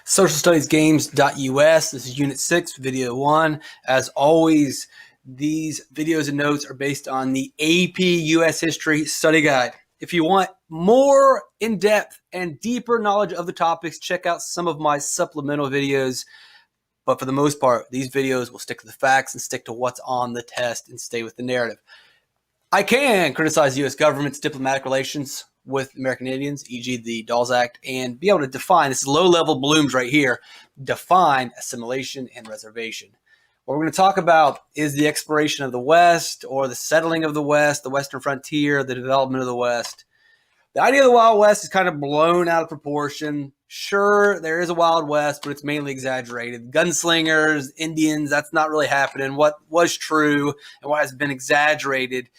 socialstudiesgames.us. This is Unit 6, Video 1. As always, these videos and notes are based on the AP US History Study Guide. If you want more in-depth and deeper knowledge of the topics, check out some of my supplemental videos. But for the most part, these videos will stick to the facts and stick to what's on the test and stay with the narrative. I can criticize the U.S. government's diplomatic relations with American Indians, e.g. the Dawes Act, and be able to define, this is low-level blooms right here, define assimilation and reservation. What we're going to talk about is the exploration of the West, or the settling of the West, the Western frontier, the development of the West. The idea of the Wild West is kind of blown out of proportion. Sure, there is a Wild West, but it's mainly exaggerated. Gunslingers, Indians, that's not really happening. What was true and what has been exaggerated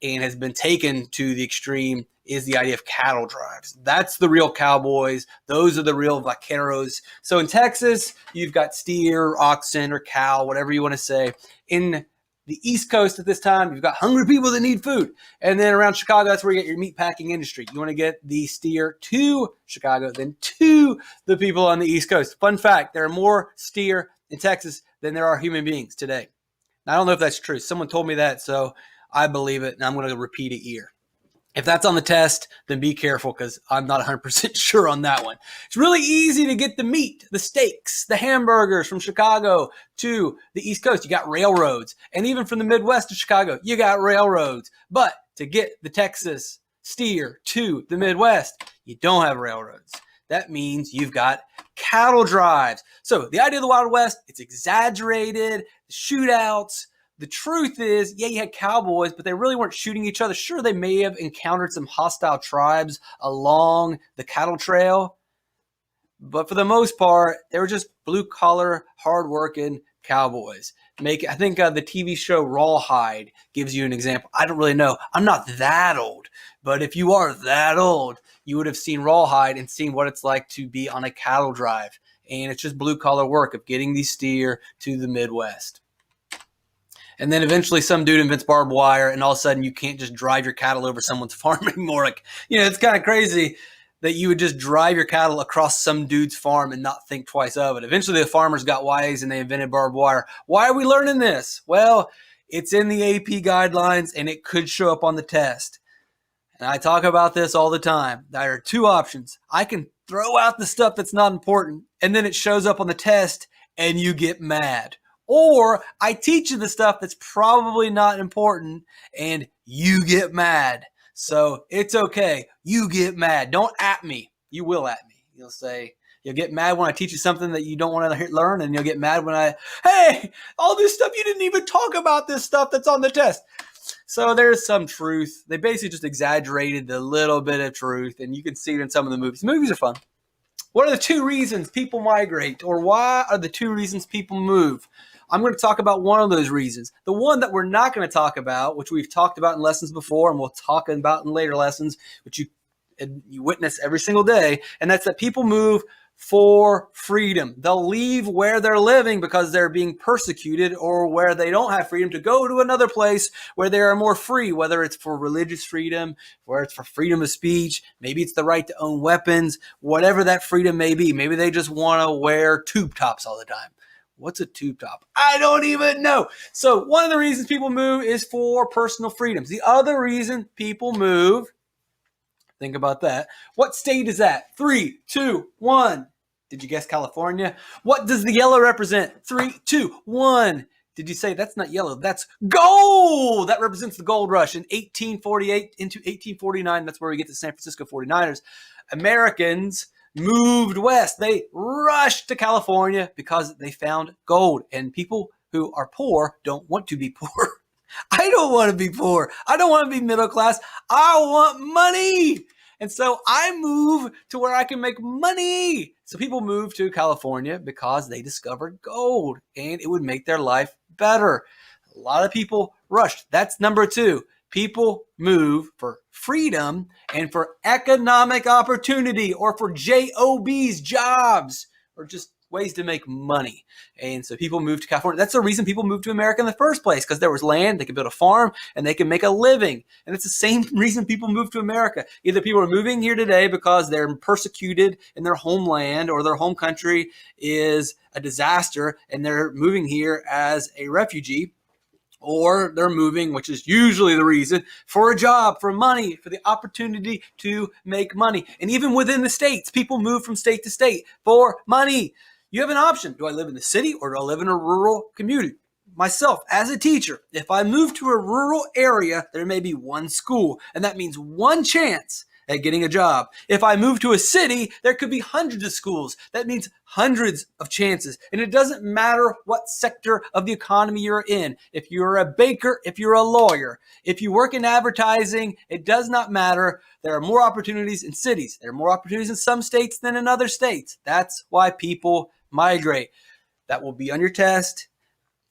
and has been taken to the extreme is the idea of cattle drives. That's the real cowboys. Those are the real vaqueros. So in Texas, you've got steer, oxen, or cow, whatever you want to say. In the East Coast at this time, you've got hungry people that need food. And then around Chicago, that's where you get your meat packing industry. You want to get the steer to Chicago than to the people on the East Coast. Fun fact, there are more steer in Texas than there are human beings today. Now, I don't know if that's true. Someone told me that, so I believe it, and I'm going to repeat it here. If that's on the test, then be careful because I'm not 100% sure on that one. It's really easy to get the meat, the steaks, the hamburgers from Chicago to the East Coast. You got railroads. And even from the Midwest to Chicago, you got railroads. But to get the Texas steer to the Midwest, you don't have railroads. That means you've got cattle drives. So the idea of the Wild West, it's exaggerated, shootouts. The truth is, yeah, you had cowboys, but they really weren't shooting each other. Sure, they may have encountered some hostile tribes along the cattle trail, but for the most part, they were just blue-collar, hard-working cowboys. I think the TV show Rawhide gives you an example. I don't really know. I'm not that old, but if you are that old, you would have seen Rawhide and seen what it's like to be on a cattle drive. And it's just blue-collar work of getting these steer to the Midwest. And then eventually some dude invents barbed wire, and all of a sudden you can't just drive your cattle over someone's farm anymore. Like, it's kind of crazy that you would just drive your cattle across some dude's farm and not think twice of it. Eventually the farmers got wise and they invented barbed wire. Why are we learning this? Well, it's in the AP guidelines and it could show up on the test. And I talk about this all the time. There are two options. I can throw out the stuff that's not important, and then it shows up on the test and you get mad. Or I teach you the stuff that's probably not important and you get mad. So it's okay. You get mad. Don't at me. You will at me. You'll get mad when I teach you something that you don't want to learn, and you'll get mad when hey, all this stuff, you didn't even talk about this stuff that's on the test. So there's some truth. They basically just exaggerated the little bit of truth, and you can see it in some of the movies. Movies are fun. What are the two reasons people migrate, or why are the two reasons people move? I'm going to talk about one of those reasons. The one that we're not going to talk about, which we've talked about in lessons before, and we'll talk about in later lessons, which you witness every single day, and that's that people move for freedom. They'll leave where they're living because they're being persecuted, or where they don't have freedom, to go to another place where they are more free, whether it's for religious freedom, where it's for freedom of speech, maybe it's the right to own weapons, whatever that freedom may be. Maybe they just want to wear tube tops all the time. What's a tube top? I don't even know. So one of the reasons people move is for personal freedoms. The other reason people move, think about that. What state is that? 3, 2, 1. Did you guess California? What does the yellow represent? 3, 2, 1. Did you say that's not yellow? That's gold. That represents the gold rush in 1848 into 1849. That's where we get the San Francisco 49ers. Americans moved west. They rushed to California because they found gold. And people who are poor don't want to be poor. I don't want to be poor. I don't want to be middle class. I want money. And so I move to where I can make money. So people move to California because they discovered gold and it would make their life better. A lot of people rushed. That's number 2. People move for freedom and for economic opportunity, or for JOBs, jobs, or just ways to make money. And so people moved to California. That's the reason people moved to America in the first place, because there was land, they could build a farm, and they could make a living. And it's the same reason people moved to America. Either people are moving here today because they're persecuted in their homeland, or their home country is a disaster and they're moving here as a refugee, or they're moving, which is usually the reason, for a job, for money, for the opportunity to make money. And even within the states, people move from state to state for money. You have an option. Do I live in the city or do I live in a rural community? Myself, as a teacher, if I move to a rural area, there may be one school, and that means one chance at getting a job. If I move to a city, there could be hundreds of schools. That means hundreds of chances. And it doesn't matter what sector of the economy you're in. If you're a baker, if you're a lawyer, if you work in advertising, it does not matter. There are more opportunities in cities. There are more opportunities in some states than in other states. That's why people migrate. That will be on your test.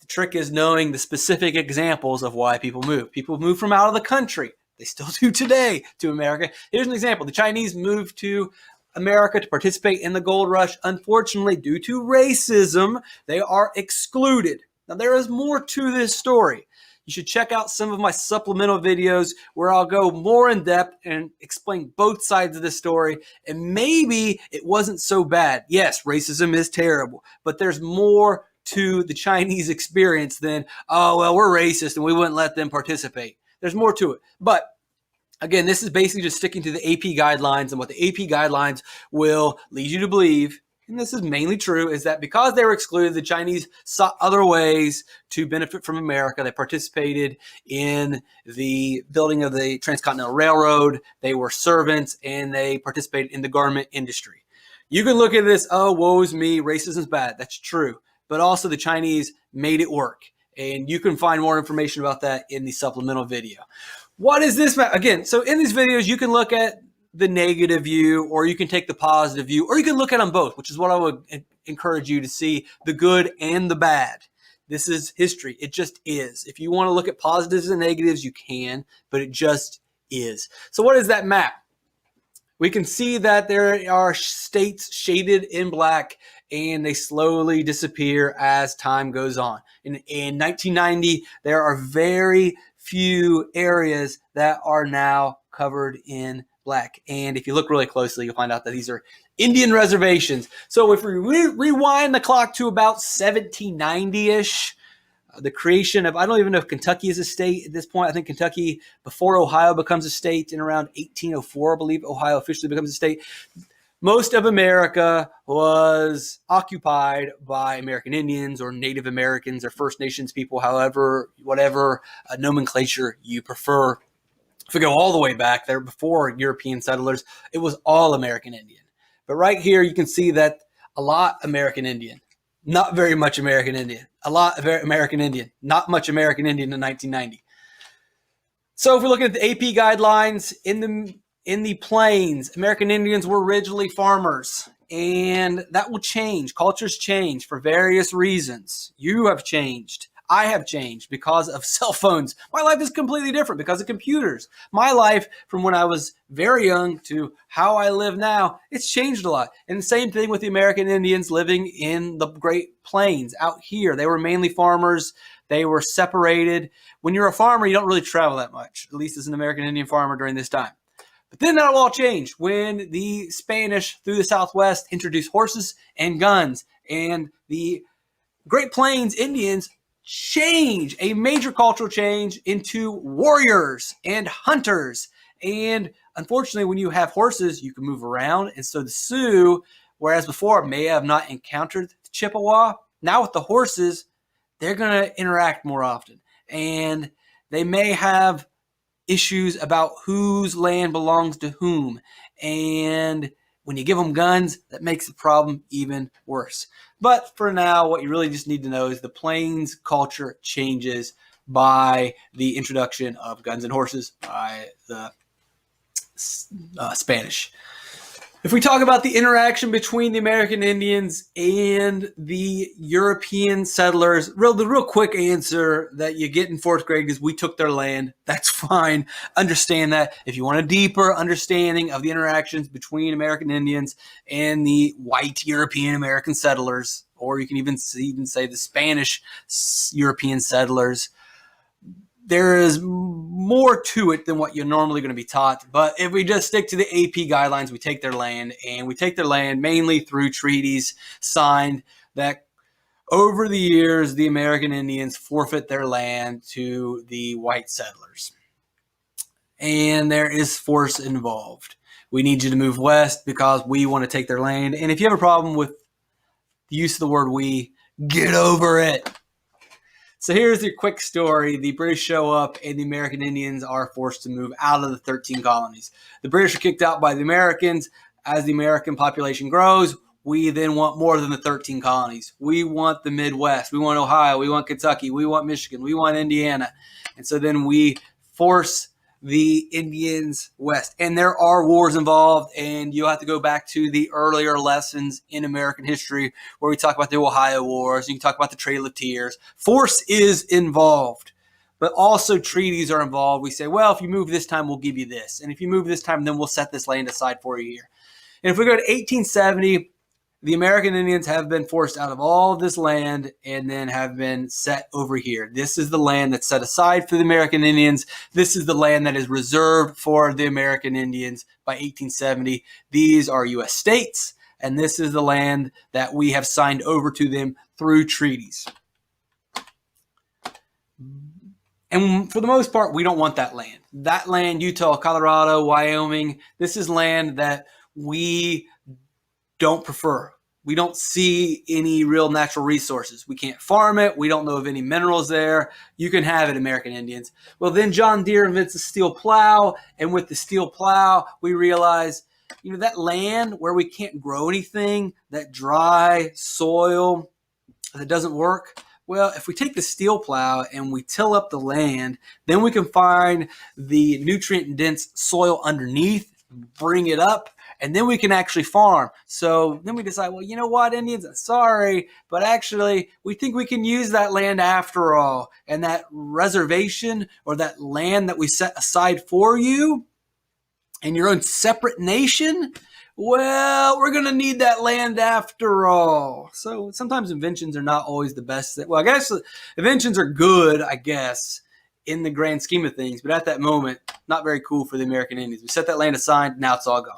The trick is knowing the specific examples of why people move. People move from out of the country. They still do today to America. Here's an example. The Chinese moved to America to participate in the gold rush. Unfortunately, due to racism, they are excluded. Now, there is more to this story. You should check out some of my supplemental videos where I'll go more in depth and explain both sides of the story. And maybe it wasn't so bad. Yes, racism is terrible, but there's more to the Chinese experience than, oh, well, we're racist and we wouldn't let them participate. There's more to it. But again, this is basically just sticking to the AP guidelines, and what the AP guidelines will lead you to believe, and this is mainly true, is that because they were excluded, the Chinese sought other ways to benefit from America. They participated in the building of the Transcontinental Railroad. They were servants, and they participated in the garment industry. You can look at this, oh, woe is me, racism's bad. That's true. But also the Chinese made it work. And you can find more information about that in the supplemental video. What is this? Again, so in these videos, you can look at the negative view, or you can take the positive view, or you can look at them both, which is what I would encourage you to see, the good and the bad. This is history. It just is. If you want to look at positives and negatives, you can, but it just is. So what is that map? We can see that there are states shaded in black, and they slowly disappear as time goes on. In 1990, there are very few areas that are now covered in black. And if you look really closely, you'll find out that these are Indian reservations. So if we rewind the clock to about 1790-ish, the creation of, I don't even know if Kentucky is a state at this point. I think Kentucky, before Ohio becomes a state, in around 1804, I believe Ohio officially becomes a state. Most of America was occupied by American Indians or Native Americans or First Nations people, however, whatever nomenclature you prefer. If we go all the way back there before European settlers, it was all American Indian. But right here, you can see that a lot American Indian, not very much American Indian, a lot of American Indian, not much American Indian in 1990. So if we're looking at the AP guidelines, in the plains, American Indians were originally farmers, and that will change. Cultures change for various reasons. You have changed. I have changed because of cell phones. My life is completely different because of computers. My life from when I was very young to how I live now, it's changed a lot. And the same thing with the American Indians living in the Great Plains out here. They were mainly farmers. They were separated. When you're a farmer, you don't really travel that much, at least as an American Indian farmer during this time. But then that'll all change when the Spanish through the Southwest introduced horses and guns, and the Great Plains Indians change, a major cultural change, into warriors and hunters. And unfortunately, when you have horses, you can move around. And so the Sioux, whereas before may have not encountered the Chippewa, now with the horses, they're going to interact more often. And they may have issues about whose land belongs to whom. And when you give them guns, that makes the problem even worse. But for now, what you really just need to know is the Plains culture changes by the introduction of guns and horses by the Spanish. If we talk about the interaction between the American Indians and the European settlers, the real quick answer that you get in fourth grade is we took their land. That's fine. Understand that. If you want a deeper understanding of the interactions between American Indians and the white European American settlers, or you can even say the Spanish European settlers, there is more to it than what you're normally going to be taught. But if we just stick to the AP guidelines, we take their land, and we take their land mainly through treaties signed that over the years, the American Indians forfeit their land to the white settlers. And there is force involved. We need you to move west because we want to take their land. And if you have a problem with the use of the word we, get over it. So here's the quick story. The British show up and the American Indians are forced to move out of the 13 colonies. The British are kicked out by the Americans. As the American population grows, we then want more than the 13 colonies. We want the Midwest. We want Ohio. We want Kentucky. We want Michigan. We want Indiana. And so then we force the Indians west. And there are wars involved, and you'll have to go back to the earlier lessons in American history where we talk about the Ohio Wars, you can talk about the Trail of Tears. Force is involved, but also treaties are involved. We say, well, if you move this time, we'll give you this. And if you move this time, then we'll set this land aside for you here. And if we go to 1870, the American Indians have been forced out of all of this land and then have been set over here. This is the land that's set aside for the American Indians. This is the land that is reserved for the American Indians by 1870. These are U.S. states, and this is the land that we have signed over to them through treaties. And for the most part, we don't want that land. That land, Utah, Colorado, Wyoming, this is land that we don't prefer. We don't see any real natural resources. We can't farm it. We don't know of any minerals there. You can have it, American Indians. Well, then John Deere invents a steel plow. And with the steel plow, we realize, that land where we can't grow anything, that dry soil that doesn't work. Well, if we take the steel plow and we till up the land, then we can find the nutrient-dense soil underneath, bring it up, and then we can actually farm. So then we decide, well, you know what, Indians, sorry, but actually we think we can use that land after all. And that reservation or that land that we set aside for you in your own separate nation, well, we're going to need that land after all. So sometimes inventions are not always the best. Well, I guess inventions are good, I guess, in the grand scheme of things. But at that moment, not very cool for the American Indians. We set that land aside, now it's all gone.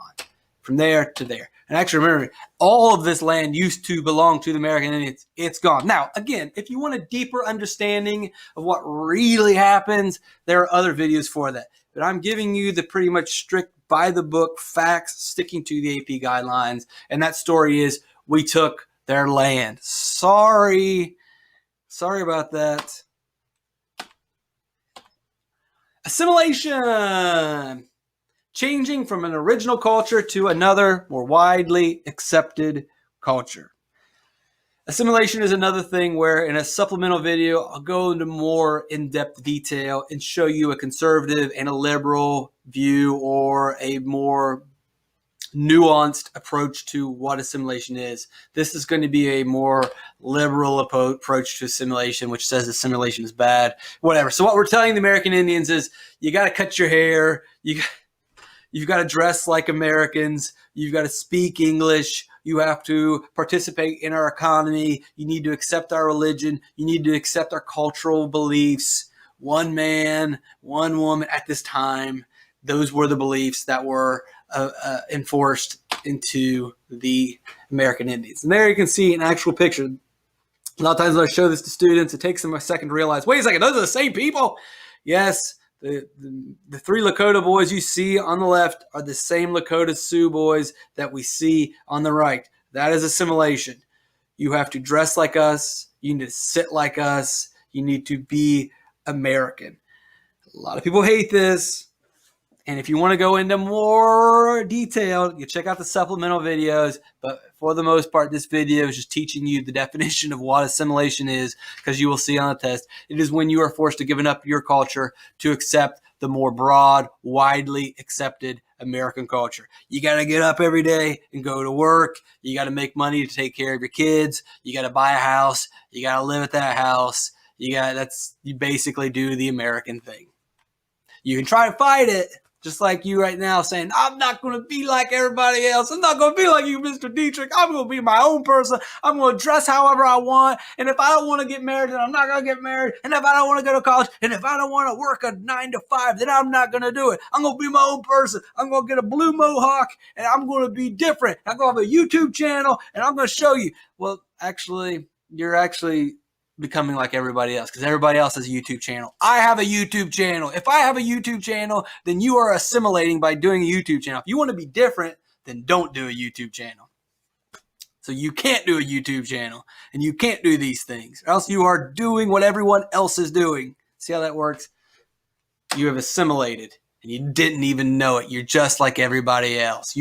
From there to there. And actually remember, all of this land used to belong to the American Indians. It's gone. Now, again, if you want a deeper understanding of what really happens, there are other videos for that. But I'm giving you the pretty much strict by-the-book facts sticking to the AP guidelines. And that story is, we took their land. Sorry about that. Assimilation. Changing from an original culture to another, more widely accepted culture. Assimilation is another thing where in a supplemental video, I'll go into more in-depth detail and show you a conservative and a liberal view or a more nuanced approach to what assimilation is. This is going to be a more liberal approach to assimilation, which says assimilation is bad, whatever. So what we're telling the American Indians is you got to cut your hair, you've got to dress like Americans. You've got to speak English. You have to participate in our economy. You need to accept our religion. You need to accept our cultural beliefs. One man, one woman at this time. Those were the beliefs that were enforced into the American Indians. And there you can see an actual picture. A lot of times when I show this to students, it takes them a second to realize, wait a second, those are the same people? Yes. The three Lakota boys you see on the left are the same Lakota Sioux boys that we see on the right. That is assimilation. You have to dress like us. You need to sit like us. You need to be American. A lot of people hate this. And if you want to go into more detail, you check out the supplemental videos. But for the most part, this video is just teaching you the definition of what assimilation is, because you will see on the test. It is when you are forced to give up your culture to accept the more broad, widely accepted American culture. You got to get up every day and go to work. You got to make money to take care of your kids. You got to buy a house. You got to live at that house. You basically do the American thing. You can try to fight it, just like you right now saying, I'm not going to be like everybody else. I'm not going to be like you, Mr. Dietrich. I'm going to be my own person. I'm going to dress however I want. And if I don't want to get married, then I'm not going to get married. And if I don't want to go to college, and if I don't want to work a 9 to 5, then I'm not going to do it. I'm going to be my own person. I'm going to get a blue mohawk, and I'm going to be different. I'm going to have a YouTube channel, and I'm going to show you. Well, actually, you're actually becoming like everybody else, because everybody else has a YouTube channel. I have a YouTube channel. If I have a YouTube channel, then you are assimilating by doing a YouTube channel. If you want to be different, then don't do a YouTube channel. So you can't do a YouTube channel, and you can't do these things, or else you are doing what everyone else is doing. See how that works? You have assimilated, and you didn't even know it. You're just like everybody else.